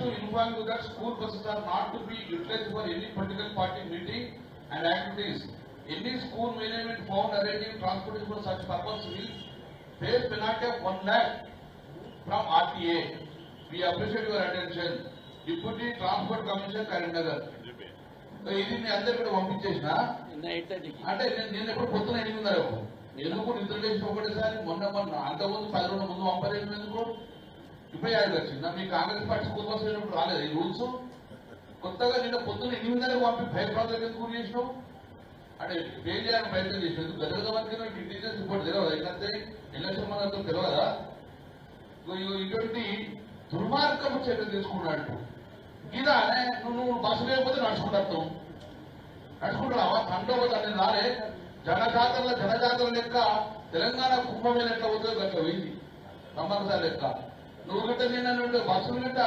to inform you that school buses are not to be utilized for any political party meeting and activities. Any school management found arranging transportation for such purpose will face penalty of 1 lakh from RTA. We appreciate your attention. Deputy Transport Commissioner Karimnagar. ఇది మీ అందరు కూడా పంపించేసిన అంటే నేను ఎప్పుడు పొద్దున 8:30 ఎందుకు నిద్ర లేచి ఒకటేసారి మొన్న అంతకుముందు 10 రోజుల ముందు పంపలేదు ఎందుకు ఇప్పుడు వచ్చిందా మీ కాంగ్రెస్ పార్టీ స్కూల్ బస్ అయినప్పుడు రాలేదు ఈ రూల్స్ కొత్తగా నిన్న పొద్దున 8:30 పంపి భయప్రాంతాలకు ఎందుకు గురి చేసినావు అంటే ఫెయిల్ చేయాలని ప్రయత్నం చేసినందుకు గత వరకు ఇంటెలిజెన్స్ రిపోర్ట్ తెలియదు అయితే ఎలక్షన్ మనతో తెలియదా ఇటువంటి దుర్మార్గపు చర్యలు తీసుకున్నాడు ఇదా నువ్వు బస్సు లేకపోతే నడుచుకుంటున్నావా తండోబద్దని రాలే జనజాతర లెక్క తెలంగాణ కుంభమేళ ఎట్లా అవుతుందో గట్ల పోయింది నమ్మకసారి లెక్క నువ్వు గిట్ట నిన్న బస్సులు గిట్ట